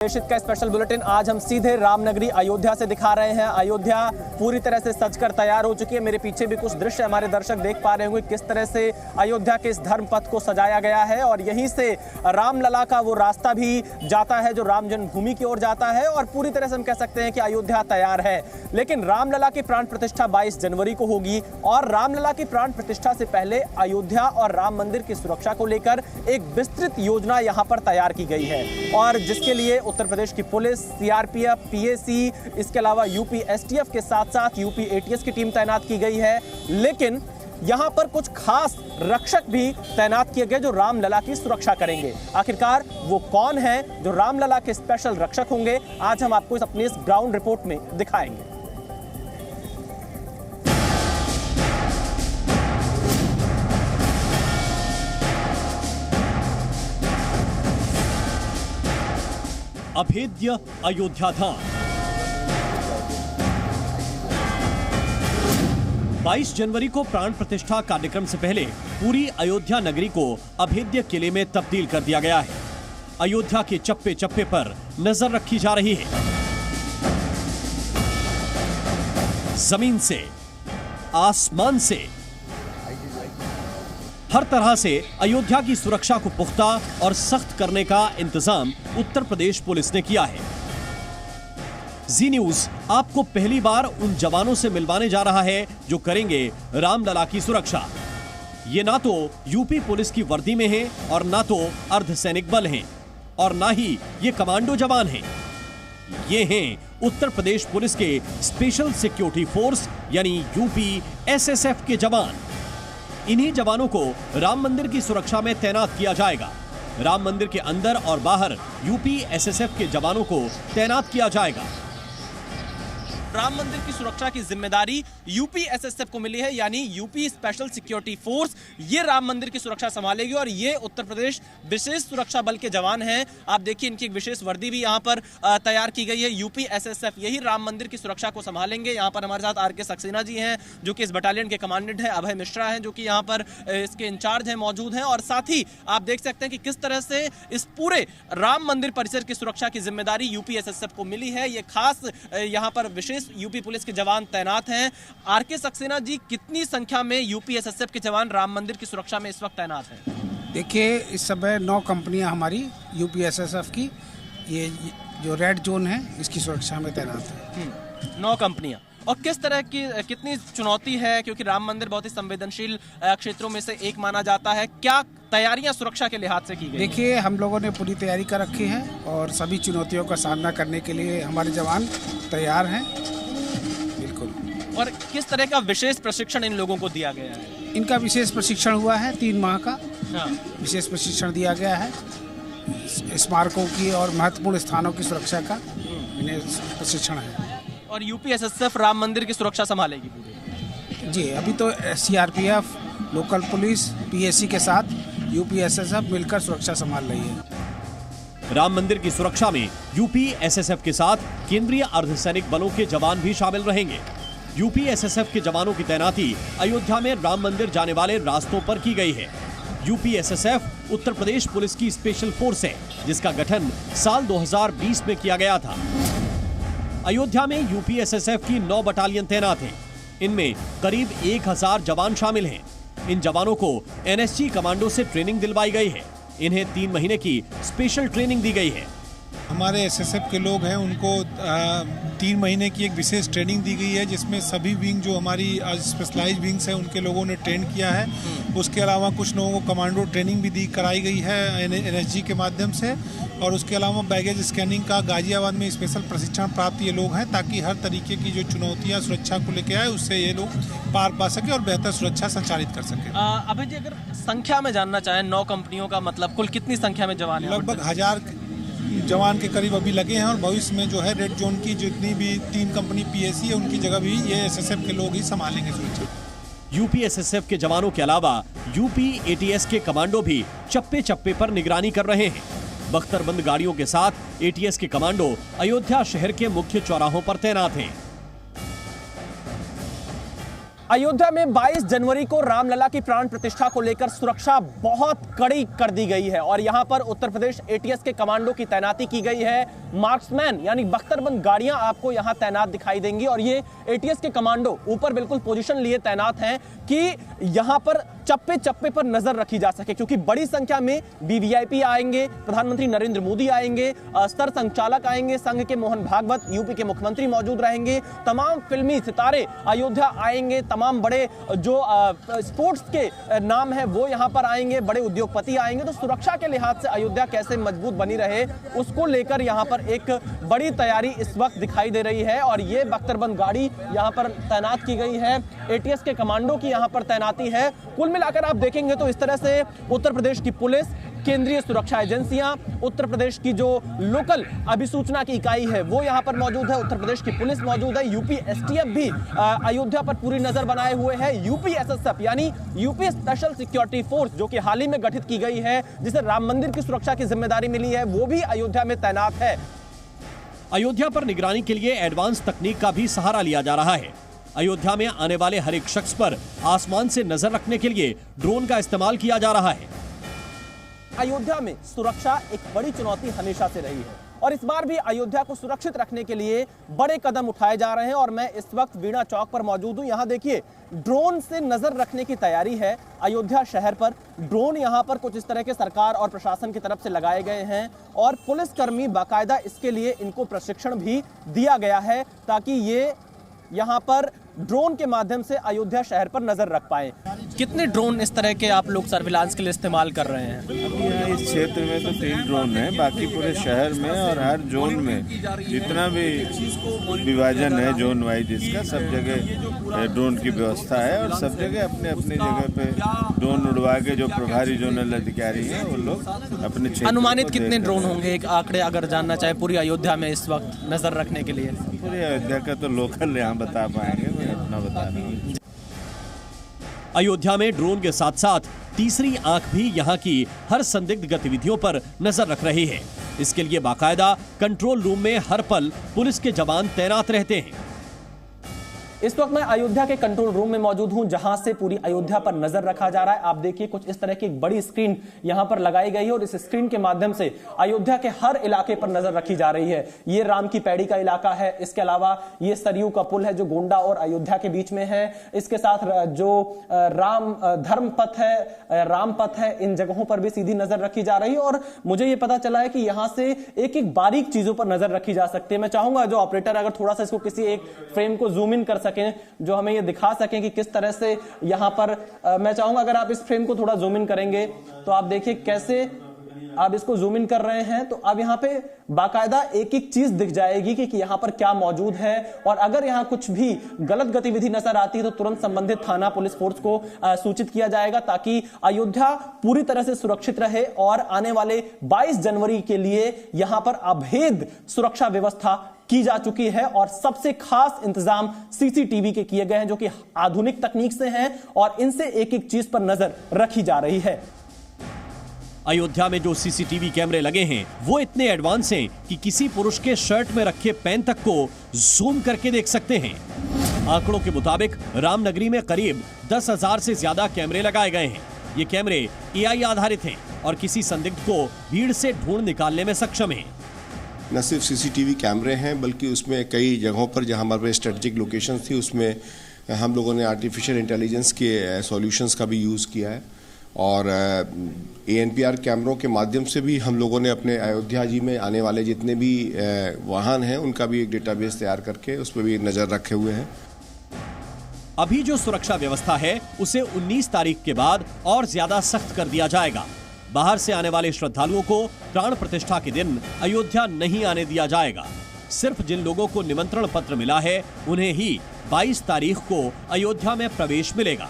देशित का special bulletin आज हम सीधे रामनगरी अयोध्या से दिखा रहे हैं। अयोध्या पूरी तरह से सजकर तैयार हो चुकी है। मेरे पीछे भी कुछ दृश्य हमारे दर्शक देख पा रहे होंगे किस तरह से अयोध्या के इस धर्म पथ को सजाया गया है और यहीं से रामलला का वो रास्ता भी जाता है जो राम जन्मभूमि की ओर जाता है और पूरी तरह से हम कह सकते हैं कि अयोध्या तैयार है। लेकिन रामलला की प्राण प्रतिष्ठा 22 जनवरी को होगी और रामलला की प्राण प्रतिष्ठा से पहले अयोध्या और राम मंदिर की सुरक्षा को लेकर एक विस्तृत योजना यहाँ पर तैयार की गई है और जिसके लिए उत्तर प्रदेश की पुलिस, सीआरपीएफ, पीएसी, इसके अलावा यूपी एसटीएफ के साथ साथ यूपी एटीएस की टीम तैनात की गई है। लेकिन यहां पर कुछ खास रक्षक भी तैनात किए गए जो रामलला की सुरक्षा करेंगे। आखिरकार वो कौन है जो रामलला के स्पेशल रक्षक होंगे, आज हम आपको अपनी इस ग्राउंड रिपोर्ट में दिखाएंगे। अभेद्य अयोध्या धाम 22 जनवरी को प्राण प्रतिष्ठा कार्यक्रम से पहले पूरी अयोध्या नगरी को अभेद्य किले में तब्दील कर दिया गया है। अयोध्या के चप्पे चप्पे पर नजर रखी जा रही है। जमीन से, आसमान से, हर तरह से अयोध्या की सुरक्षा को पुख्ता और सख्त करने का इंतजाम उत्तर प्रदेश पुलिस ने किया है। जी न्यूज आपको पहली बार उन जवानों से मिलवाने जा रहा है जो करेंगे रामलला की सुरक्षा। ये ना तो यूपी पुलिस की वर्दी में हैं और ना तो अर्धसैनिक बल हैं और ना ही ये कमांडो जवान हैं। ये हैं उत्तर प्रदेश पुलिस के स्पेशल सिक्योरिटी फोर्स यानी यूपी एसएसएफ के जवान। इन्हीं जवानों को राम मंदिर की सुरक्षा में तैनात किया जाएगा। राम मंदिर के अंदर और बाहर यूपी एसएसएफ के जवानों को तैनात किया जाएगा। राम मंदिर की सुरक्षा की जिम्मेदारी यूपी एसएसएफ को मिली है यानी यूपी स्पेशल सिक्योरिटी फोर्स। ये राम मंदिर की सुरक्षा संभालेगी और ये उत्तर प्रदेश विशेष सुरक्षा बल के जवान हैं। आप देखिए इनकी एक विशेष वर्दी भी यहाँ पर तैयार की गई है। यूपी एसएसएफ यही राम मंदिर की सुरक्षा को संभालेंगे। यहाँ पर हमारे साथ आरके सक्सेना जी हैं जो कि इस बटालियन के कमांडेंट हैं, अभय मिश्रा हैं जो कि यहाँ पर इसके इंचार्ज हैं, मौजूद हैं और साथ ही आप देख सकते हैं कि किस तरह से इस पूरे राम मंदिर परिसर की सुरक्षा की जिम्मेदारी यूपी एसएसएफ को मिली है। ये खास यहाँ पर विशेष यूपी पुलिस के जवान तैनात हैं। आरके सक्सेना जी, कितनी संख्या में यूपी एसएसएफ के जवान राम मंदिर की सुरक्षा में इस वक्त तैनात हैं? देखिए, इस समय 9 कंपनियां हमारी यूपी एसएसएफ की ये जो रेड जोन है इसकी सुरक्षा में तैनात है। 9 कंपनियां। और किस तरह की कितनी चुनौती है क्योंकि राम मंदिर बहुत ही संवेदनशील क्षेत्रों में से एक माना जाता है। क्या तैयारियां सुरक्षा के लिहाज से की गई? देखिए, हम लोगों ने पूरी तैयारी कर रखी है और सभी चुनौतियों का सामना करने के लिए हमारे जवान तैयार हैं। बिल्कुल। और किस तरह का विशेष प्रशिक्षण इन लोगों को दिया गया है? इनका विशेष प्रशिक्षण हुआ है 3 माह का। हाँ। विशेष प्रशिक्षण दिया गया है स्मारकों की और महत्वपूर्ण स्थानों की सुरक्षा का इन्हें प्रशिक्षण है। और यूपी एसएसएफ राम मंदिर की सुरक्षा संभालेगी पूरी? जी, अभी तो सीआरपीएफ, लोकल पुलिस, पीएसी के साथ यूपी एसएसएफ मिलकर सुरक्षा संभाल रही है। राम मंदिर की सुरक्षा में यूपी एसएसएफ के साथ केंद्रीय अर्धसैनिक बलों के जवान भी शामिल रहेंगे। यूपी एसएसएफ के जवानों की तैनाती अयोध्या में राम मंदिर जाने वाले रास्तों पर की गई है। UP SSF Uttar Pradesh police की स्पेशल फोर्स है जिसका गठन साल 2020 में किया गया था। अयोध्या में यूपी एसएसएफ की 9 बटालियन तैनात हैं। इनमें करीब 1000 जवान शामिल हैं। इन जवानों को एनएसजी कमांडो से ट्रेनिंग दिलवाई गई है। इन्हें 3 महीने की स्पेशल ट्रेनिंग दी गई है। हमारे एसएसएफ के लोग हैं उनको 3 महीने की एक विशेष ट्रेनिंग दी गई है जिसमें सभी विंग जो हमारी स्पेशलाइज विंग्स हैं उनके लोगों ने ट्रेन किया है। उसके अलावा कुछ लोगों को कमांडो ट्रेनिंग भी कराई गई है एनएसजी के माध्यम से और उसके अलावा बैगेज स्कैनिंग का गाजियाबाद में स्पेशल प्रशिक्षण प्राप्त ये लोग हैं ताकि हर तरीके की जो चुनौतियाँ सुरक्षा को लेकर आए उससे ये लोग पार पा सके और बेहतर सुरक्षा संचालित कर सके। अभी जी अगर संख्या में जानना चाहें 9 कंपनियों का मतलब कुल कितनी संख्या में जवान हैं? लगभग 1000 जवान के करीब अभी लगे हैं और भविष्य में जो है रेड जोन की जितनी भी 3 कंपनी पीएसी है उनकी जगह भी ये एसएसएफ के लोग ही संभालेंगे सुरक्षा। यूपी एसएसएफ के जवानों के अलावा यूपी एटीएस के कमांडो भी चप्पे चप्पे पर निगरानी कर रहे हैं। बख्तरबंद गाड़ियों के साथ एटीएस के कमांडो अयोध्या शहर के मुख्य चौराहों पर तैनात हैं। अयोध्या में 22 जनवरी को रामलला की प्राण प्रतिष्ठा को लेकर सुरक्षा बहुत कड़ी कर दी गई है और यहां पर उत्तर प्रदेश एटीएस के कमांडो की तैनाती की गई है। मार्क्समैन यानी बख्तरबंद गाड़ियां आपको यहां तैनात दिखाई देंगी और ये एटीएस के कमांडो ऊपर बिल्कुल पोजीशन लिए तैनात हैं कि यहां पर चप्पे चप्पे पर नजर रखी जा सके, क्योंकि बड़ी संख्या में वीवीआईपी आएंगे, प्रधानमंत्री नरेंद्र मोदी आएंगे, स्तर संचालक आएंगे, संघ के मोहन भागवत, यूपी के मुख्यमंत्री मौजूद रहेंगे, तमाम फिल्मी सितारे अयोध्या आएंगे, तमाम बड़े जो स्पोर्ट्स के नाम है वो यहां पर आएंगे, बड़े उद्योगपति आएंगे। तो सुरक्षा के लिहाज से अयोध्या कैसे मजबूत बनी रहे उसको लेकर यहां पर एक बड़ी तैयारी इस वक्त दिखाई दे रही है और ये बख्तरबंद गाड़ी यहां पर तैनात की गई है। एटीएस के कमांडो की यहां पर तैनाती है। कुल मिलाकर आप देखेंगे तो इस तरह से उत्तर प्रदेश की पुलिस, केंद्रीय सुरक्षा एजेंसियां, उत्तर प्रदेश की जो लोकल अभिसूचना की इकाई है वो यहां पर मौजूद है, उत्तर प्रदेश की पुलिस मौजूद है, यूपी एसटीएफ भी अयोध्या पर पूरी नजर बनाए हुए है, यूपी एसएसएफ यानी यूपी स्पेशल सिक्योरिटी फोर्स जो कि हाल ही में गठित की गई है, जिसे राम मंदिर की सुरक्षा की जिम्मेदारी मिली है, वो भी अयोध्या में तैनात है। अयोध्या पर निगरानी के लिए एडवांस तकनीक का भी सहारा लिया जा रहा है। अयोध्या में आने वाले हर एक शख्स पर आसमान से नजर रखने के लिए ड्रोन का इस्तेमाल किया जा रहा है। अयोध्या में सुरक्षा एक बड़ी चुनौती हमेशा से रही है और इस बार भी अयोध्या को सुरक्षित रखने के लिए बड़े कदम उठाए जा रहे हैं और मैं इस वक्त वीणा चौक पर मौजूद हूं। यहां देखिए ड्रोन से नजर रखने की तैयारी है अयोध्या शहर पर। ड्रोन यहां पर कुछ इस तरह के सरकार और प्रशासन की तरफ से लगाए गए हैं और पुलिसकर्मी बाकायदा इसके लिए इनको प्रशिक्षण भी दिया गया है ताकि ये यहां पर ड्रोन के माध्यम से अयोध्या शहर पर नजर रख पाए। कितने ड्रोन इस तरह के आप लोग सर्विलांस के लिए इस्तेमाल कर रहे हैं? अभी यहाँ इस क्षेत्र में तो 3 ड्रोन हैं, बाकी पूरे शहर में और हर जोन में जितना भी विभाजन है जोन वाइज इसका सब जगह ड्रोन की व्यवस्था है और सब जगह अपने अपनी जगह पे ड्रोन उड़वा के जो प्रभारी जोनल अधिकारी हैं वो लोग अपने क्षेत्र। अनुमानित कितने ड्रोन होंगे, एक आंकड़े अगर जानना चाहे पूरी अयोध्या में इस वक्त नजर रखने के लिए? पूरी अयोध्या का तो लोकल यहाँ बता पाएंगे, मैं अपना बता रहा हूँ। अयोध्या में ड्रोन के साथ साथ तीसरी आंख भी यहां की हर संदिग्ध गतिविधियों पर नजर रख रही है। इसके लिए बाकायदा कंट्रोल रूम में हर पल पुलिस के जवान तैनात रहते हैं। इस वक्त मैं अयोध्या के कंट्रोल रूम में मौजूद हूं जहां से पूरी अयोध्या पर नजर रखा जा रहा है। आप देखिए कुछ इस तरह की एक बड़ी स्क्रीन यहां पर लगाई गई है और इस स्क्रीन के माध्यम से अयोध्या के हर इलाके पर नजर रखी जा रही है। ये राम की पैड़ी का इलाका है, इसके अलावा ये सरयू का पुल है जो गोंडा और अयोध्या के बीच में है, इसके साथ जो राम धर्म पथ है, राम पथ है, इन जगहों पर भी सीधी नजर रखी जा रही है और मुझे ये पता चला है कि यहां से एक एक बारीक चीजों पर नजर रखी जा सकती है। मैं चाहूंगा जो ऑपरेटर अगर थोड़ा सा इसको किसी एक फ्रेम को जूम इन कर सकें जो हमें ये दिखा सकें कि किस तरह से यहां पर मैं चाहूंगा अगर आप इस फ्रेम को थोड़ा जूम इन करेंगे तो आप देखिए कैसे आप इसको जूम इन कर रहे हैं तो अब यहां पे बाकायदा एक एक चीज दिख जाएगी कि यहां पर क्या मौजूद है और अगर यहां कुछ भी गलत गतिविधि नजर आती है तो तुरंत संबंधित थाना पुलिस फोर्स को सूचित किया जाएगा ताकि अयोध्या पूरी तरह से सुरक्षित रहे और आने वाले 22 जनवरी के लिए यहां पर अभेद सुरक्षा व्यवस्था की जा चुकी है और सबसे खास इंतजाम सीसीटीवी के किए गए हैं जो कि आधुनिक तकनीक से हैं और इनसे एक एक चीज पर नजर रखी जा रही है। अयोध्या में जो सीसीटीवी कैमरे लगे हैं वो इतने एडवांस हैं कि किसी पुरुष के शर्ट में रखे पेन तक को जूम करके देख सकते हैं। आंकड़ों के मुताबिक रामनगरी में करीब 10,000 से ज्यादा कैमरे लगाए गए हैं। ये कैमरे एआई आधारित हैं और किसी संदिग्ध को भीड़ से ढूंढ निकालने में सक्षम हैं। न सिर्फ सीसीटीवी कैमरे हैं बल्कि उसमें कई जगहों पर जहां हमारे स्ट्रेटेजिक लोकेशंस थी उसमें हम लोगों ने आर्टिफिशियल इंटेलिजेंस के सॉल्यूशंस का भी यूज़ किया है और ANPR कैमरों के माध्यम से भी हम लोगों ने अपने अयोध्या जी में आने वाले जितने भी वाहन हैं उनका भी एक डेटाबेस तैयार करके उस पर भी नज़र रखे हुए हैं। अभी जो सुरक्षा व्यवस्था है उसे 19 तारीख के बाद और ज्यादा सख्त कर दिया जाएगा। बाहर से आने वाले श्रद्धालुओं को प्राण प्रतिष्ठा के दिन अयोध्या नहीं आने दिया जाएगा। सिर्फ जिन लोगों को निमंत्रण पत्र मिला है उन्हें ही 22 तारीख को अयोध्या में प्रवेश मिलेगा।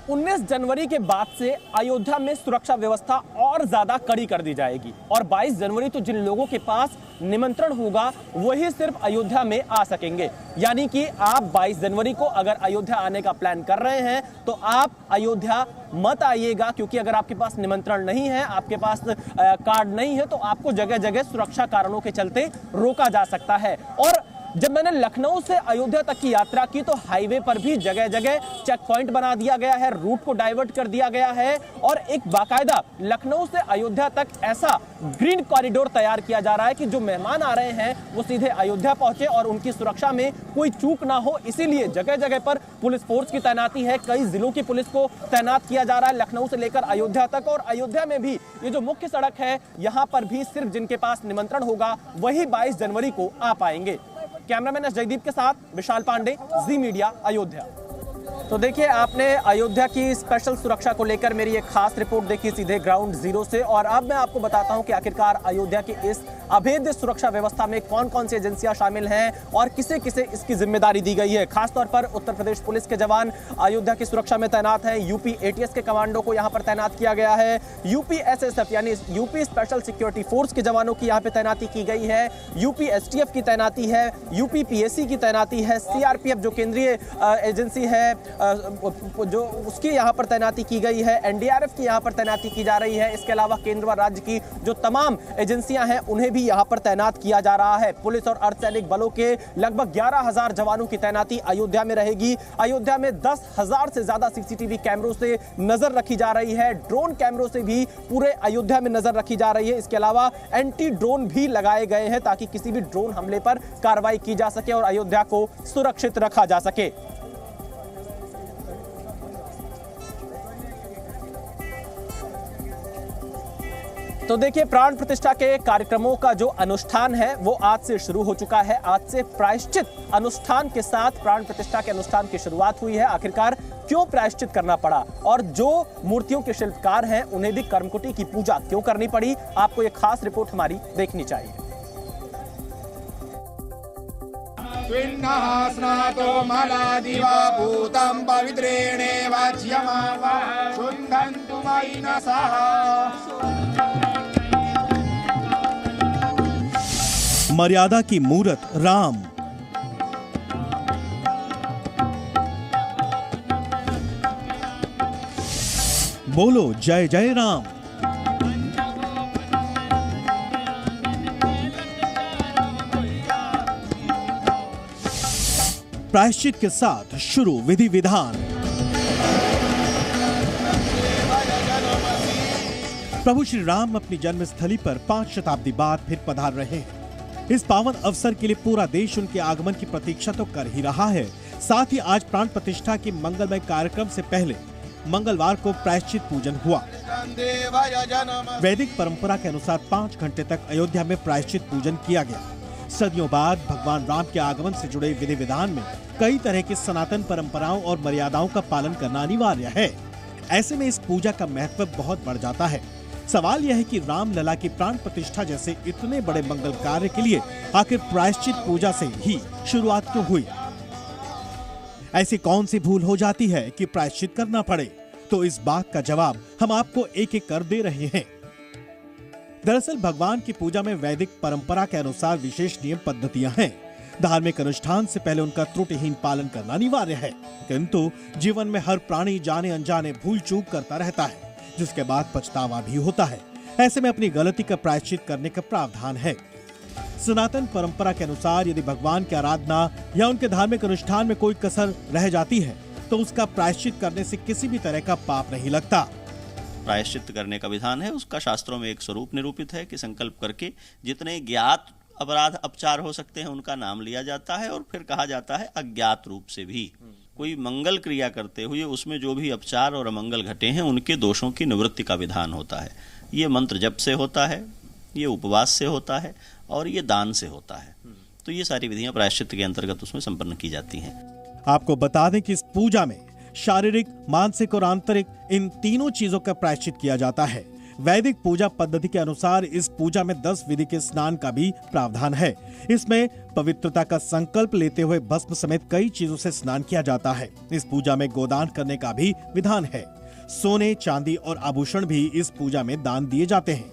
19 जनवरी के बाद से अयोध्या में सुरक्षा व्यवस्था और ज्यादा कड़ी कर दी जाएगी और 22 जनवरी तो जिन लोगों के पास निमंत्रण होगा वही सिर्फ अयोध्या में आ सकेंगे। यानी कि आप 22 जनवरी को अगर अयोध्या आने का प्लान कर रहे हैं तो आप अयोध्या मत आइएगा, क्योंकि अगर आपके पास निमंत्रण नहीं है, आपके पास कार्ड नहीं है तो आपको जगह जगह सुरक्षा कारणों के चलते रोका जा सकता है। और जब मैंने लखनऊ से अयोध्या तक की यात्रा की तो हाईवे पर भी जगह जगह चेक पॉइंट बना दिया गया है, रूट को डाइवर्ट कर दिया गया है और एक बाकायदा लखनऊ से अयोध्या तक ऐसा ग्रीन कॉरिडोर तैयार किया जा रहा है कि जो मेहमान आ रहे हैं वो सीधे अयोध्या पहुंचे और उनकी सुरक्षा में कोई चूक ना हो। इसीलिए जगह जगह पर पुलिस फोर्स की तैनाती है, कई जिलों की पुलिस को तैनात किया जा रहा है लखनऊ से लेकर अयोध्या तक। और अयोध्या में भी ये जो मुख्य सड़क है यहां पर भी सिर्फ जिनके पास निमंत्रण होगा वही 22 जनवरी को आ पाएंगे। कैमरामैन जयदीप के साथ विशाल पांडे, जी मीडिया, अयोध्या। तो देखिए, आपने अयोध्या की स्पेशल सुरक्षा को लेकर मेरी एक खास रिपोर्ट देखी सीधे ग्राउंड जीरो से, और अब मैं आपको बताता हूं कि आखिरकार अयोध्या की इस अभेद्य सुरक्षा व्यवस्था में कौन कौन सी एजेंसियां शामिल हैं और किसे किसे इसकी जिम्मेदारी दी गई है। खासतौर पर उत्तर प्रदेश पुलिस के जवान अयोध्या की सुरक्षा में तैनात हैं, यूपी एटीएस के कमांडो को यहां पर तैनात किया गया है, यूपी एसएसएफ यानी यूपी स्पेशल सिक्योरिटी फोर्स के जवानों की यहां पर तैनाती की गई है, यूपी एसटीएफ की तैनाती है, यूपी पीएससी की तैनाती है, सीआरपीएफ जो केंद्रीय एजेंसी है जो उसकी यहां पर तैनाती की गई है, एनडीआरएफ की यहां पर तैनाती की जा रही है। इसके अलावा केंद्र व राज्य की जो तमाम एजेंसियां हैं उन्हें भी यहां पर तैनात किया जा रहा है। पुलिस और अर्धसैनिक बलों के लगभग 11,000 जवानों की तैनाती अयोध्या में रहेगी। अयोध्या में 10,000 से ज्यादा सीसीटीवी कैमरों से नजर रखी जा रही है, ड्रोन कैमरों से भी पूरे अयोध्या में नजर रखी जा रही है। इसके अलावा एंटी ड्रोन भी लगाए गए हैं ताकि किसी भी ड्रोन हमले पर कार्रवाई की जा सके और अयोध्या को सुरक्षित रखा जा सके। तो देखिए, प्राण प्रतिष्ठा के कार्यक्रमों का जो अनुष्ठान है वो आज से शुरू हो चुका है। आज से प्रायश्चित अनुष्ठान के साथ प्राण प्रतिष्ठा के अनुष्ठान की शुरुआत हुई है। आखिरकार क्यों प्रायश्चित करना पड़ा और जो मूर्तियों के शिल्पकार हैं उन्हें भी कर्मकुटी की पूजा क्यों करनी पड़ी, आपको ये खास रिपोर्ट हमारी देखनी चाहिए। स्नातो मलादिवा भूतं पवित्रेणे वाच्यमावा शुद्धन्तु माइनसः। मर्यादा की मूरत राम, बोलो जय जय राम। प्रायश्चित के साथ शुरू विधि विधान। प्रभु श्री राम अपनी जन्मस्थली पर 5 शताब्दी बाद फिर पधार रहे हैं। इस पावन अवसर के लिए पूरा देश उनके आगमन की प्रतीक्षा तो कर ही रहा है। साथ ही आज प्राण प्रतिष्ठा के मंगलमय कार्यक्रम से पहले मंगलवार को प्रायश्चित पूजन हुआ। वैदिक परंपरा के अनुसार 5 घंटे तक अयोध्या में प्रायश्चित पूजन किया गया। सदियों बाद भगवान राम के आगमन से जुड़े विधि विधान में कई तरह की सनातन परंपराओं और मर्यादाओं का पालन करना अनिवार्य है। ऐसे में इस पूजा का महत्व बहुत बढ़ जाता है। सवाल यह है कि रामलला की प्राण प्रतिष्ठा जैसे इतने बड़े मंगल कार्य के लिए आखिर प्रायश्चित पूजा से ही शुरुआत क्यों हुई? ऐसी कौन सी भूल हो जाती है कि प्रायश्चित करना पड़े? तो इस बात का जवाब हम आपको एक एक कर दे रहे हैं। दरअसल भगवान की पूजा में वैदिक परंपरा के अनुसार विशेष नियम पद्धतियां हैं। धार्मिक अनुष्ठान से पहले उनका त्रुटिहीन पालन करना अनिवार्य है, किंतु जीवन में हर प्राणी जाने अनजाने भूल चूक करता रहता है, जिसके बाद पछतावा भी होता है। ऐसे में अपनी गलती का प्रायश्चित करने का प्रावधान है। सनातन परंपरा के अनुसार यदि भगवान की आराधना या उनके धार्मिक अनुष्ठान में कोई कसर रह जाती है तो उसका प्रायश्चित करने से किसी भी तरह का पाप नहीं लगता। प्रायश्चित करने का विधान है, उसका शास्त्रों में एक स्वरूप निरूपित है कि संकल्प करके जितने ज्ञात अपराध अपचार हो सकते हैं उनका नाम लिया जाता है, और फिर कहा जाता है अज्ञात रूप से भी कोई मंगल क्रिया करते हुए उसमें जो भी अपचार और अमंगल घटे हैं उनके दोषों की निवृत्ति का विधान होता है। ये मंत्र जप से होता है, ये उपवास से होता है और ये दान से होता है। तो ये सारी विधियां प्रायश्चित के अंतर्गत उसमें संपन्न की जाती हैं। आपको बता दें कि इस पूजा में शारीरिक, मानसिक और आंतरिक इन तीनों चीजों का प्रायश्चित किया जाता है। वैदिक पूजा पद्धति के अनुसार इस पूजा में 10 विधि के स्नान का भी प्रावधान है। इसमें पवित्रता का संकल्प लेते हुए भस्म समेत कई चीजों से स्नान किया जाता है। इस पूजा में गोदान करने का भी विधान है। सोने, चांदी और आभूषण भी इस पूजा में दान दिए जाते हैं।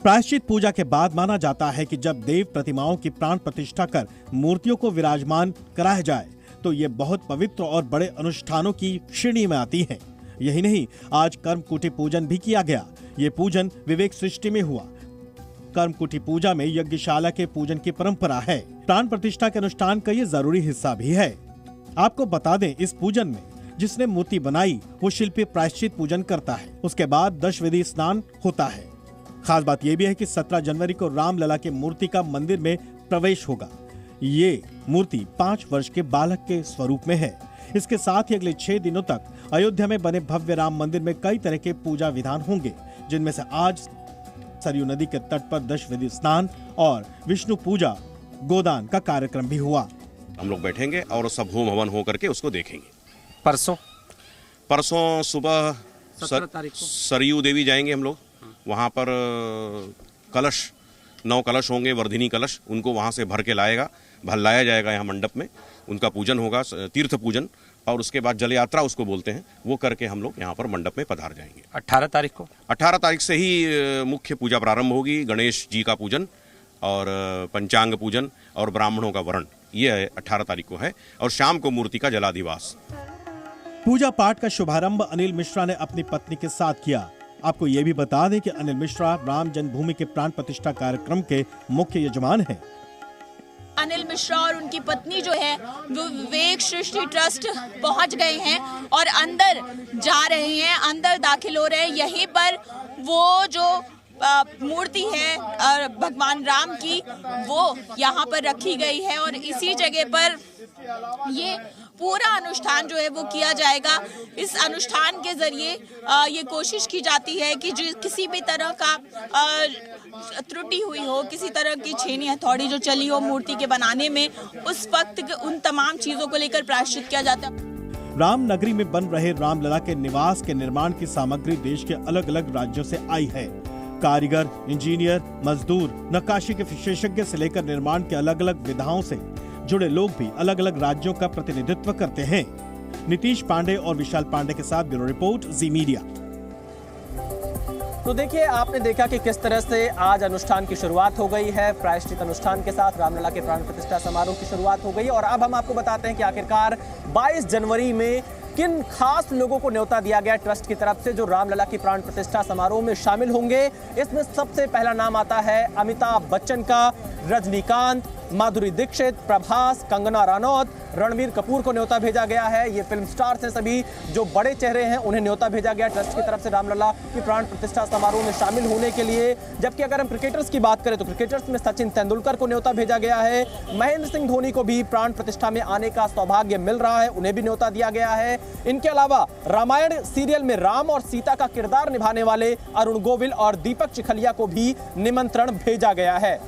प्रायश्चित पूजा के बाद माना जाता है कि जब देव प्रतिमाओं की प्राण प्रतिष्ठा कर मूर्तियों को विराजमान कराया जाए तो ये बहुत पवित्र और बड़े अनुष्ठानों की श्रेणी में आती है। यही नहीं, आज कर्मकुटी पूजन भी किया गया। ये पूजन विवेक सृष्टि में हुआ। कर्मकुटी पूजा में यज्ञशाला के पूजन की परंपरा है। प्राण प्रतिष्ठा के अनुष्ठान का ये जरूरी हिस्सा भी है। आपको बता दें, इस पूजन में जिसने मूर्ति बनाई वो शिल्पी प्रायश्चित पूजन करता है। उसके बाद दशविधि स्नान होता है। खास बात यह भी है कि 17 जनवरी को रामलला की मूर्ति का मंदिर में प्रवेश होगा। ये मूर्ति 5 वर्ष के बालक के स्वरूप में है। इसके साथ ही अगले 6 दिनों तक अयोध्या में बने भव्य राम मंदिर में कई तरह के पूजा विधान होंगे, जिनमें से आज सरयू नदी के तट पर दशविधि स्नान और विष्णु पूजा गोदान का कार्यक्रम भी हुआ। हम लोग बैठेंगे और सब होम हवन हो करके उसको देखेंगे। परसों सुबह 17 तारीख को सरयू देवी जाएंगे हम लोग। वहाँ पर कलश 9 कलश होंगे, वर्धिनी कलश, उनको वहाँ से भर के लाया जाएगा यहाँ मंडप में। उनका पूजन होगा, तीर्थ पूजन, और उसके बाद जल यात्रा उसको बोलते हैं, वो करके हम लोग यहाँ पर मंडप में पधार जाएंगे। 18 तारीख को 18 तारीख से ही मुख्य पूजा प्रारंभ होगी। गणेश जी का पूजन और पंचांग पूजन और ब्राह्मणों का वरण, ये 18 तारीख को है, और शाम को मूर्ति का जलाधिवास। पूजा पाठ का शुभारंभ अनिल मिश्रा ने अपनी पत्नी के साथ किया। आपको ये भी बता दें कि अनिल मिश्रा राम जन्मभूमि के प्राण प्रतिष्ठा कार्यक्रम के मुख्य यजमान हैं। अनिल मिश्रा और उनकी पत्नी जो है वो विवेक सृष्टि ट्रस्ट पहुंच गए हैं और अंदर जा रहे हैं, अंदर दाखिल हो रहे हैं। यहीं पर वो जो मूर्ति है भगवान राम की, वो यहाँ पर रखी गई है और इसी जगह पर ये पूरा अनुष्ठान जो है वो किया जाएगा। इस अनुष्ठान के जरिए ये कोशिश की जाती है कि जो किसी भी तरह का त्रुटि हुई हो, किसी तरह की छेनी हथौड़ी जो चली हो मूर्ति के बनाने में, उस वक्त उन तमाम चीजों को लेकर प्रायश्चित किया जाता है। राम नगरी में बन रहे रामलला के निवास के निर्माण की सामग्री देश के अलग अलग राज्यों से आई है। कारीगर, इंजीनियर, मजदूर, नक्काशी के विशेषज्ञ से लेकर निर्माण के अलग अलग विधाओं से जुड़े लोग भी अलग अलग राज्यों का प्रतिनिधित्व करते हैं। नीतीश पांडे और विशाल पांडे के साथ ब्यूरो रिपोर्ट, जी मीडिया। तो देखिए, आपने देखा कि किस तरह से आज अनुष्ठान की शुरुआत हो गई है। प्रायश्चित अनुष्ठान के साथ रामलला के प्राण प्रतिष्ठा समारोह की शुरुआत हो गई और अब हम आपको बताते हैं कि आखिरकार 22 जनवरी में किन खास लोगों को न्योता दिया गया ट्रस्ट की तरफ से जो रामलला की प्राण प्रतिष्ठा समारोह में शामिल होंगे। इसमें सबसे पहला नाम आता है अमिताभ बच्चन का। रजनीकांत, माधुरी दीक्षित, प्रभास, कंगना रनौत, रणबीर कपूर को न्योता भेजा गया है। ये फिल्म स्टार्स हैं, सभी जो बड़े चेहरे हैं उन्हें न्योता भेजा गया ट्रस्ट की तरफ से रामलला की प्राण प्रतिष्ठा समारोह में शामिल होने के लिए। जबकि अगर हम क्रिकेटर्स की बात करें तो क्रिकेटर्स में सचिन तेंदुलकर को न्योता भेजा गया है। महेंद्र सिंह धोनी को भी प्राण प्रतिष्ठा में आने का सौभाग्य मिल रहा है, उन्हें भी न्योता दिया गया है। इनके अलावा रामायण सीरियल में राम और सीता का किरदार निभाने वाले अरुण गोविल और दीपक चिखलिया को भी निमंत्रण भेजा गया है।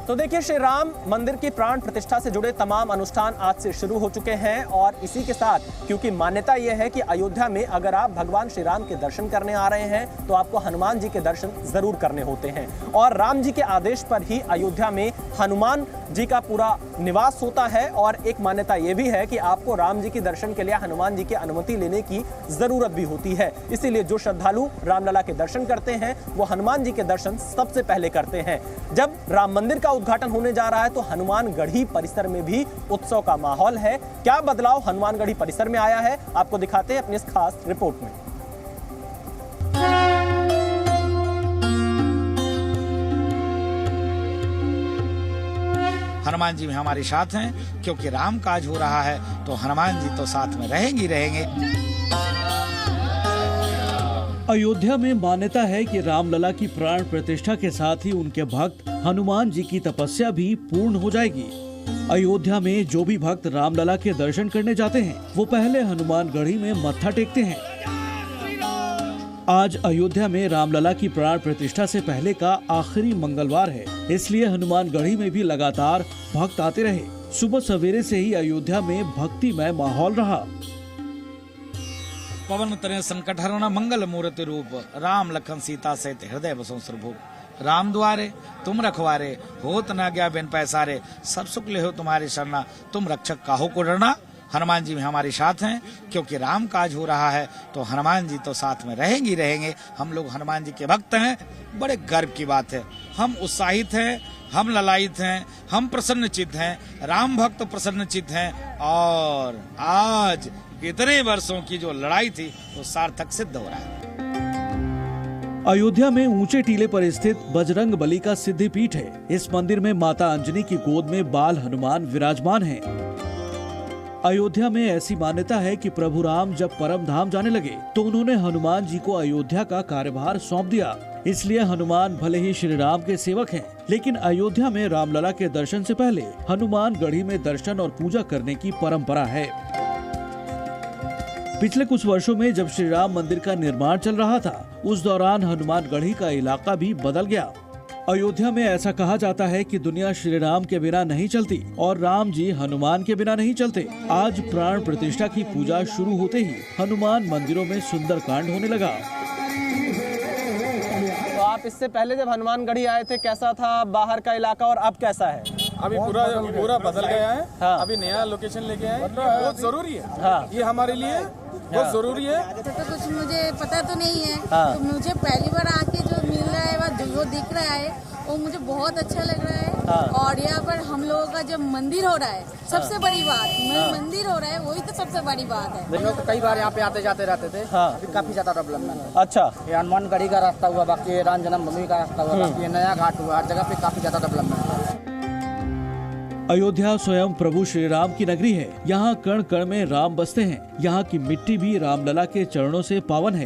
तो देखिए, श्री राम मंदिर की प्राण प्रतिष्ठा से जुड़े तमाम अनुष्ठान आज से शुरू हो चुके हैं और इसी के साथ, क्योंकि मान्यता यह है कि अयोध्या में अगर आप भगवान श्री राम के दर्शन करने आ रहे हैं तो आपको हनुमान जी के दर्शन जरूर करने होते हैं और राम जी के आदेश पर ही अयोध्या में हनुमान जी का पूरा निवास होता है। और एक मान्यता यह भी है कि आपको राम जी के दर्शन के लिए हनुमान जी की अनुमति लेने की जरूरत भी होती है। इसीलिए जो श्रद्धालु रामलला के दर्शन करते हैं वो हनुमान जी के दर्शन सबसे पहले करते हैं। जब राम मंदिर का उद्घाटन होने जा रहा है तो हनुमानगढ़ी परिसर में भी उत्सव का माहौल है। क्या बदलाव हनुमानगढ़ी परिसर में आया है, आपको दिखाते हैं अपनी इस खास रिपोर्ट में। हनुमान जी हमारे साथ हैं, क्योंकि राम काज हो रहा है तो हनुमान जी तो साथ में रहेंगे। अयोध्या में मान्यता है कि रामलला की प्राण प्रतिष्ठा के साथ ही उनके भक्त हनुमान जी की तपस्या भी पूर्ण हो जाएगी। अयोध्या में जो भी भक्त रामलला के दर्शन करने जाते हैं वो पहले हनुमानगढ़ी में मत्था टेकते हैं। आज अयोध्या में रामलला की प्राण प्रतिष्ठा से पहले का आखिरी मंगलवार है, इसलिए हनुमानगढ़ी में भी लगातार भक्त आते रहे। सुबह सवेरे से ही अयोध्या में भक्तिमय माहौल रहा। पवन तनय संकट हरण मंगल मूर्ति रूप, राम लखन सीता सहित हृदय बसों सर्वभूप। राम द्वारे तुम रखवारे, होत न गया बिन पैसारे, सब सुख ले हो तुम्हारे शरणा, तुम रक्षक काहो को डरना, हनुमान जी हमारे साथ हैं, क्योंकि राम काज हो रहा है तो हनुमान जी तो साथ में रहेंगे ही रहेंगे। हम लोग हनुमान जी के भक्त हैं, बड़े गर्व की बात है। हम उत्साहित हैं, हम ललायित हैं, हम प्रसन्नचित्त हैं, राम भक्त प्रसन्नचित्त हैं, और आज इतने वर्षों की जो लड़ाई थी वो सार्थक सिद्ध हो रहा है। अयोध्या में ऊंचे टीले पर स्थित बजरंग बली का सिद्धिपीठ है। इस मंदिर में माता अंजनी की गोद में बाल हनुमान विराजमान हैं। अयोध्या में ऐसी मान्यता है कि प्रभु राम जब परम धाम जाने लगे तो उन्होंने हनुमान जी को अयोध्या का कार्यभार सौंप दिया। इसलिए हनुमान भले ही श्री राम के सेवक हैं, लेकिन अयोध्या में रामलला के दर्शन से पहले हनुमान गढ़ी में दर्शन और पूजा करने की परंपरा है। पिछले कुछ वर्षों में जब श्री राम मंदिर का निर्माण चल रहा था, उस दौरान हनुमान गढ़ी का इलाका भी बदल गया। अयोध्या में ऐसा कहा जाता है कि दुनिया श्री राम के बिना नहीं चलती और राम जी हनुमान के बिना नहीं चलते। आज प्राण प्रतिष्ठा की पूजा शुरू होते ही हनुमान मंदिरों में सुंदर कांड होने लगा। तो आप इससे पहले जब हनुमान गढ़ी आए थे, कैसा था बाहर का इलाका और अब कैसा है? अभी पूरा बदल गया है। हाँ। अभी नया लोकेशन लेके आए, बहुत जरूरी है। हाँ। ये हमारे लिए बहुत जरूरी है। तो कुछ मुझे पता तो नहीं है। हाँ। तो मुझे पहली बार आके जो मिल रहा है वो दिख रहा है, वो मुझे बहुत अच्छा लग रहा है। हाँ। और यहाँ पर हम लोगों का जब मंदिर हो रहा है, सबसे बड़ी बात, मंदिर हो रहा है, वही तो सबसे बड़ी बात है। हम लोग कई बार यहाँ पे आते जाते रहते थे। हाँ। अभी काफी ज्यादा डेवलपमेंट है। अच्छा, ये हनुमान गढ़ी का रास्ता हुआ, बाकी राम जन्मभूमि का रास्ता हुआ, बाकी नया घाट हुआ, हर जगह पे काफी ज्यादा डेवलपमेंट है। अयोध्या स्वयं प्रभु श्री राम की नगरी है। यहाँ कण कण में राम बसते हैं। यहाँ की मिट्टी भी रामलला के चरणों से पावन है।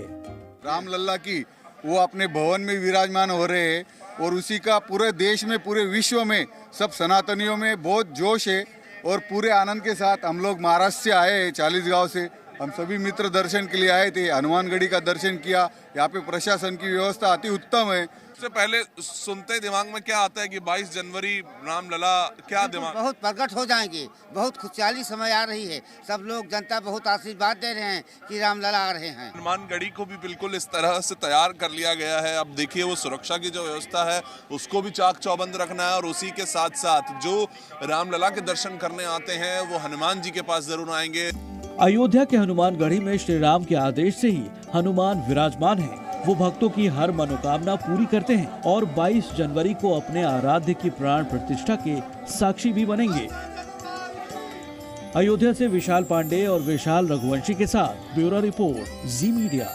रामलला की वो अपने भवन में विराजमान हो रहे हैं, और उसी का पूरे देश में, पूरे विश्व में सब सनातनियों में बहुत जोश है। और पूरे आनंद के साथ हम लोग महाराष्ट्र से आए हैं, 40 गांव से। हम सभी मित्र दर्शन के लिए आए थे, हनुमानगढ़ी का दर्शन किया। यहाँ पे प्रशासन की व्यवस्था अति उत्तम है। सबसे पहले सुनते दिमाग में क्या आता है कि 22 जनवरी रामलला, क्या दिमाग? बहुत प्रकट हो जाएंगे, बहुत खुशहाली समय आ रही है। सब लोग, जनता बहुत आशीर्वाद दे रहे हैं कि रामलला आ रहे हैं। हनुमानगढ़ी को भी बिल्कुल इस तरह से तैयार कर लिया गया है। अब देखिए, वो सुरक्षा की जो व्यवस्था है उसको भी चाक चौबंद रखना है, और उसी के साथ साथ जो रामलला के दर्शन करने आते हैं वो हनुमान जी के पास जरूर आएंगे। अयोध्या के हनुमान गढ़ी में श्री राम के आदेश से ही हनुमान विराजमान हैं। वो भक्तों की हर मनोकामना पूरी करते हैं और 22 जनवरी को अपने आराध्य की प्राण प्रतिष्ठा के साक्षी भी बनेंगे। अयोध्या से विशाल पांडे और विशाल रघुवंशी के साथ ब्यूरो रिपोर्ट, जी मीडिया।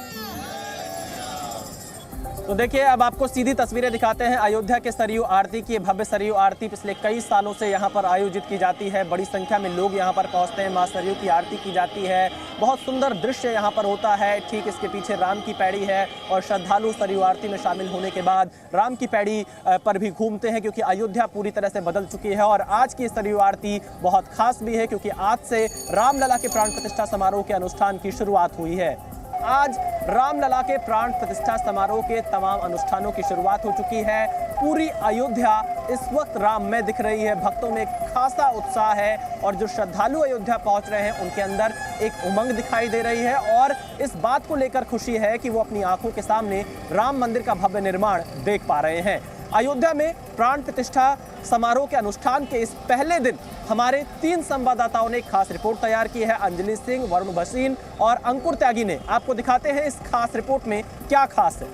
तो देखिए, अब आपको सीधी तस्वीरें दिखाते हैं अयोध्या के सरयू आरती की। भव्य सरयू आरती पिछले कई सालों से यहाँ पर आयोजित की जाती है। बड़ी संख्या में लोग यहाँ पर पहुँचते हैं, मां सरयू की आरती की जाती है। बहुत सुंदर दृश्य यहाँ पर होता है। ठीक इसके पीछे राम की पैड़ी है और श्रद्धालु सरयू आरती में शामिल होने के बाद राम की पैड़ी पर भी घूमते हैं, क्योंकि अयोध्या पूरी तरह से बदल चुकी है। और आज की सरयू आरती बहुत खास भी है, क्योंकि आज से रामलला के प्राण प्रतिष्ठा समारोह के अनुष्ठान की शुरुआत हुई है। आज रामलला के प्राण प्रतिष्ठा समारोह के तमाम अनुष्ठानों की शुरुआत हो चुकी है। पूरी अयोध्या इस वक्त राममय दिख रही है। भक्तों में खासा उत्साह है और जो श्रद्धालु अयोध्या पहुंच रहे हैं उनके अंदर एक उमंग दिखाई दे रही है, और इस बात को लेकर खुशी है कि वो अपनी आंखों के सामने राम मंदिर का भव्य निर्माण देख पा रहे हैं। अयोध्या में प्राण प्रतिष्ठा समारोह के अनुष्ठान के इस पहले दिन हमारे 3 संवाददाताओं ने खास रिपोर्ट तैयार की है। अंजलि सिंह, वरुण भसीन और अंकुर त्यागी ने। आपको दिखाते हैं इस खास रिपोर्ट में क्या खास है।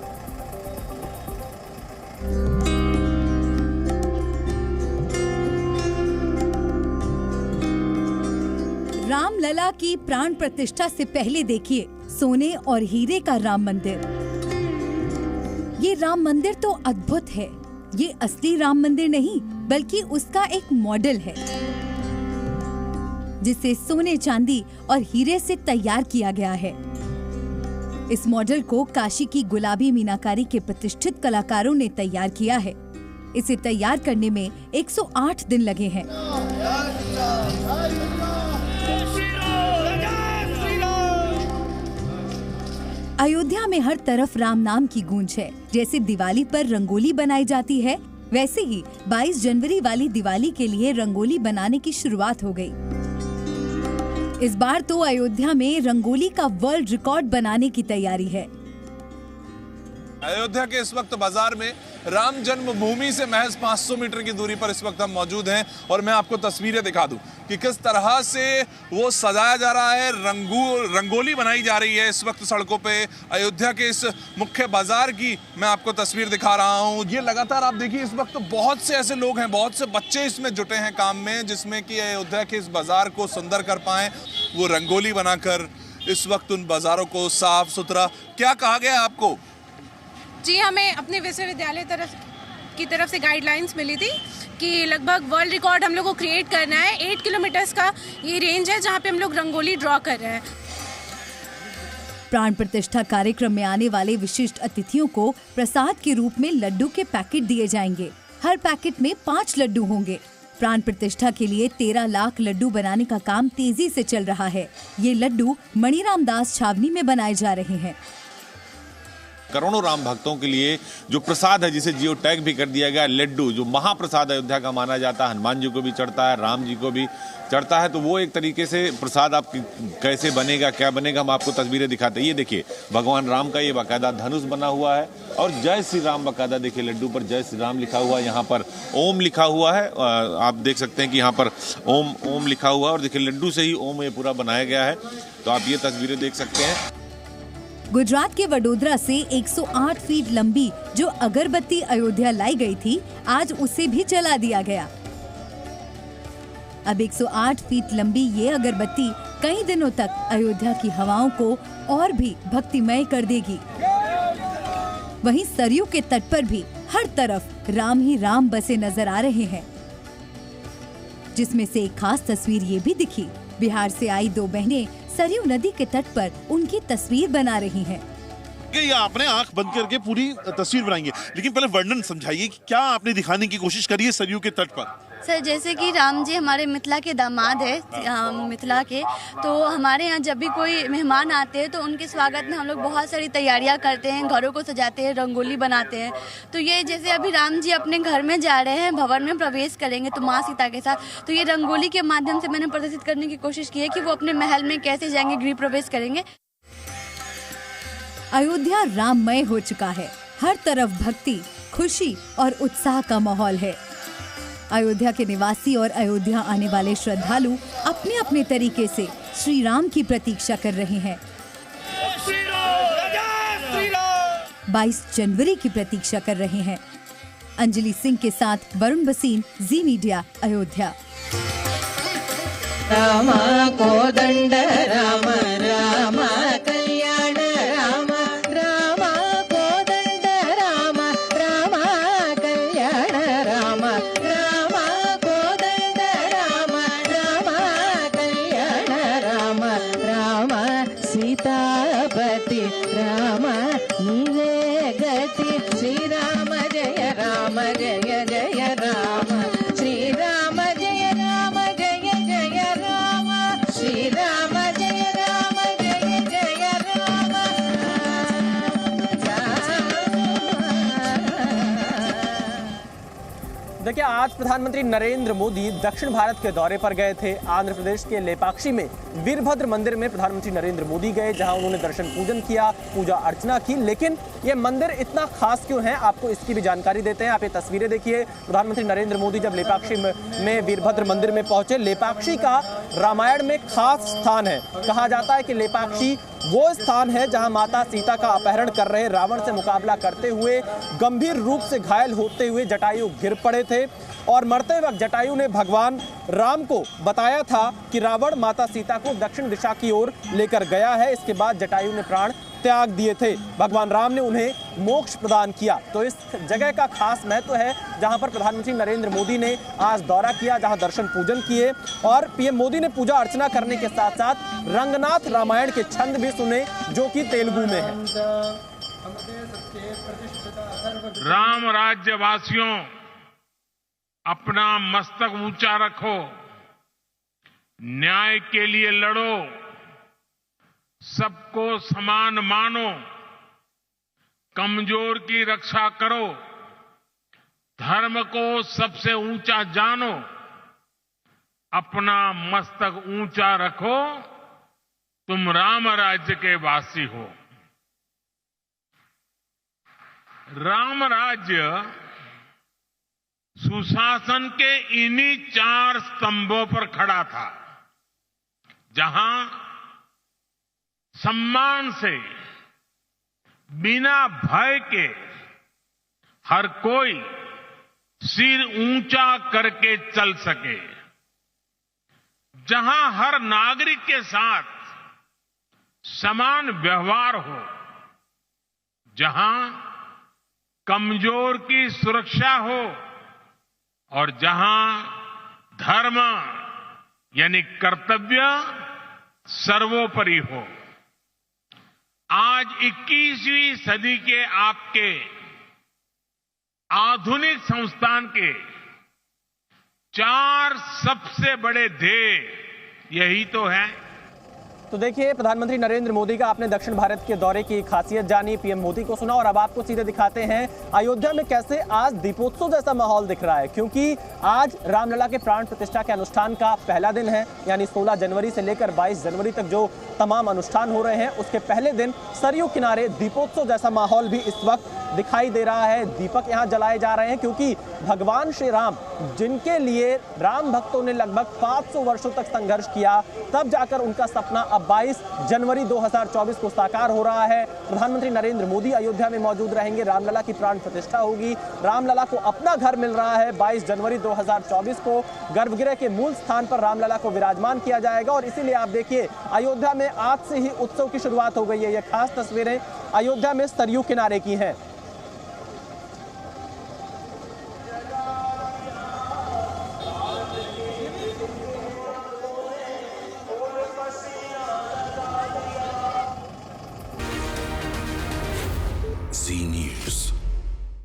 रामलला की प्राण प्रतिष्ठा से पहले देखिए सोने और हीरे का राम मंदिर। ये राम मंदिर तो अद्भुत है। ये असली राम मंदिर नहीं, बल्कि उसका एक मॉडल है जिसे सोने, चांदी और हीरे से तैयार किया गया है। इस मॉडल को काशी की गुलाबी मीनाकारी के प्रतिष्ठित कलाकारों ने तैयार किया है। इसे तैयार करने में 108 दिन लगे हैं। अयोध्या में हर तरफ राम नाम की गूंज है। जैसे दिवाली पर रंगोली बनाई जाती है, वैसे ही 22 जनवरी वाली दिवाली के लिए रंगोली बनाने की शुरुआत हो गई। इस बार तो अयोध्या में रंगोली का वर्ल्ड रिकॉर्ड बनाने की तैयारी है। अयोध्या के इस वक्त बाजार में राम जन्मभूमि से महज 500 मीटर की दूरी पर इस वक्त हम मौजूद हैं, और मैं आपको तस्वीरें दिखा दूं। कि किस तरह से वो सजाया जा रहा है, रंगोली बनाई जा रही है इस वक्त सड़कों पे। अयोध्या के इस मुख्य बाजार की मैं आपको तस्वीर दिखा रहा हूँ। ये लगातार आप देखिए इस वक्त बहुत से ऐसे लोग हैं, बहुत से बच्चे इसमें जुटे हैं काम में, जिसमें कि अयोध्या के इस बाजार को सुंदर कर पाएं। वो रंगोली बनाकर इस वक्त उन बाजारों को साफ सुथरा। क्या कहा गया आपको? जी, हमें अपने विश्वविद्यालय की तरफ से गाइडलाइंस मिली थी कि लगभग वर्ल्ड रिकॉर्ड हम लोग को क्रिएट करना है। 8 किलोमीटर्स का ये रेंज है जहाँ पे हम लोग रंगोली ड्रॉ कर रहे हैं। प्राण प्रतिष्ठा कार्यक्रम में आने वाले विशिष्ट अतिथियों को प्रसाद के रूप में लड्डू के पैकेट दिए जाएंगे। हर पैकेट में 5 लड्डू होंगे। प्राण प्रतिष्ठा के लिए 13 लाख लड्डू बनाने का काम तेजी से चल रहा है। ये लड्डू मणिराम दास छावनी में बनाए जा रहे हैं। करोड़ों राम भक्तों के लिए जो प्रसाद है, जिसे जियो टैग भी कर दिया गया, लड्डू जो महाप्रसाद अयोध्या का माना जाता है, हनुमान जी को भी चढ़ता है, राम जी को भी चढ़ता है, तो वो एक तरीके से प्रसाद आप कैसे बनेगा, क्या बनेगा, हम आपको तस्वीरें दिखाते हैं। ये देखिए भगवान राम का ये बाकायदा धनुष बना हुआ है और जय श्री राम बाकायदा देखिए लड्डू पर जय श्री राम लिखा हुआ है, यहाँ पर ओम लिखा हुआ है। आप देख सकते हैं कि यहाँ पर ओम लिखा हुआ है और देखिए लड्डू से ही ओम ये पूरा बनाया गया है। तो आप ये तस्वीरें देख सकते हैं। गुजरात के वडोदरा से 108 फीट लंबी जो अगरबत्ती अयोध्या लाई गई थी, आज उसे भी जला दिया गया। अब 108 फीट लंबी ये अगरबत्ती कई दिनों तक अयोध्या की हवाओं को और भी भक्तिमय कर देगी। वहीं सरयू के तट पर भी हर तरफ राम ही राम बसे नजर आ रहे हैं, जिसमें से एक खास तस्वीर ये भी दिखी। बिहार से आई 2 बहनें सरयू नदी के तट पर उनकी तस्वीर बना रही हैं। ये आपने आंख बंद करके पूरी तस्वीर बनाएंगे, लेकिन पहले वर्णन समझाइए कि क्या आपने दिखाने की कोशिश करी है सरयू के तट पर? सर, जैसे कि राम जी हमारे मिथिला के दामाद है, मिथिला के, तो हमारे यहाँ जब भी कोई मेहमान आते हैं तो उनके स्वागत में हम लोग बहुत सारी तैयारियां करते हैं, घरों को सजाते हैं, रंगोली बनाते हैं। तो ये जैसे अभी राम जी अपने घर में जा रहे हैं, भवन में प्रवेश करेंगे तो माँ सीता के साथ, तो ये रंगोली के माध्यम से मैंने प्रदर्शित करने की कोशिश की है कि वो अपने महल में कैसे जाएंगे, गृह प्रवेश करेंगे। अयोध्या राममय हो चुका है। हर तरफ भक्ति, खुशी और उत्साह का माहौल है। अयोध्या के निवासी और अयोध्या आने वाले श्रद्धालु अपने अपने तरीके से श्री राम की प्रतीक्षा कर रहे हैं। 22 जनवरी की प्रतीक्षा कर रहे हैं। अंजलि सिंह के साथ वरुण बसीन, जी मीडिया, अयोध्या। राम कोदंड राम राम कल्याण राम राम कोदंड राम राम कल्याण राम राम कोदंड राम राम कल्याण राम राम सीतापति राम नीवे गति श्री राम जय राम जय जय राम श्री राम जय राम जय जय राम श्री राम जय राम जय जय राम। देखिए, आज प्रधानमंत्री नरेंद्र मोदी दक्षिण भारत के दौरे पर गए थे। आंध्र प्रदेश के लेपाक्षी में वीरभद्र मंदिर में प्रधानमंत्री नरेंद्र मोदी गए, जहां उन्होंने दर्शन पूजन किया, पूजा अर्चना की। लेकिन ये मंदिर इतना खास क्यों है, आपको इसकी भी जानकारी देते हैं। आप ये तस्वीरें देखिए। प्रधानमंत्री नरेंद्र मोदी जब लेपाक्षी में वीरभद्र मंदिर में पहुंचे, लेपाक्षी का रामायण में खास स्थान है। कहा जाता है कि लेपाक्षी वो स्थान है जहां माता सीता का अपहरण कर रहे रावण से मुकाबला करते हुए गंभीर रूप से घायल होते हुए जटायु गिर पड़े थे और मरते वक्त जटायु ने भगवान राम को बताया था कि रावण माता सीता को दक्षिण दिशा की ओर लेकर गया है। इसके बाद जटायु ने प्राण त्याग दिए थे। भगवान राम ने उन्हें मोक्ष प्रदान किया। तो इस जगह का खास महत्व है जहां पर प्रधानमंत्री नरेंद्र मोदी ने आज दौरा किया, जहां दर्शन पूजन किए और पीएम मोदी ने पूजा अर्चना करने के साथ साथ रंगनाथ रामायण के छंद भी सुने, जो कि तेलुगु में है। राम राज्यवासियों, अपना मस्तक ऊंचा रखो, न्याय के लिए लड़ो, सबको समान मानो, कमजोर की रक्षा करो, धर्म को सबसे ऊंचा जानो, अपना मस्तक ऊंचा रखो, तुम राम राज्य के वासी हो। राम राज्य सुशासन के इन्हीं 4 स्तंभों पर खड़ा था, जहां सम्मान से बिना भय के हर कोई सिर ऊंचा करके चल सके, जहां हर नागरिक के साथ समान व्यवहार हो, जहां कमजोर की सुरक्षा हो और जहां धर्म यानी कर्तव्य सर्वोपरि हो। आज 21वीं सदी के आपके आधुनिक संस्थान के 4 सबसे बड़े ध्येय यही तो है। तो देखिए, प्रधानमंत्री नरेंद्र मोदी का आपने दक्षिण भारत के दौरे की खासियत जानी, पीएम मोदी को सुना, और अब आपको सीधे दिखाते हैं अयोध्या में कैसे आज दीपोत्सव जैसा माहौल दिख रहा है, क्योंकि आज रामलला के प्राण प्रतिष्ठा के अनुष्ठान का पहला दिन है। यानी 16 जनवरी से लेकर 22 जनवरी तक जो तमाम अनुष्ठान हो रहे हैं, उसके पहले दिन सरयू किनारे दीपोत्सव जैसा माहौल भी इस वक्त दिखाई दे रहा है। दीपक यहाँ जलाए जा रहे हैं क्योंकि भगवान श्री राम, जिनके लिए राम भक्तों ने लगभग 500 वर्षों तक संघर्ष किया, तब जाकर उनका सपना अब 22 जनवरी 2024 को साकार हो रहा है। प्रधानमंत्री नरेंद्र मोदी अयोध्या में मौजूद रहेंगे, रामलला की प्राण प्रतिष्ठा होगी, रामलला को अपना घर मिल रहा है। 22 जनवरी 2024 को गर्भगृह के मूल स्थान पर रामलला को विराजमान किया जाएगा और इसीलिए आप देखिए, अयोध्या में आज से ही उत्सव की शुरुआत हो गई है। ये खास तस्वीरें अयोध्या में सरयू किनारे की हैं। Z News.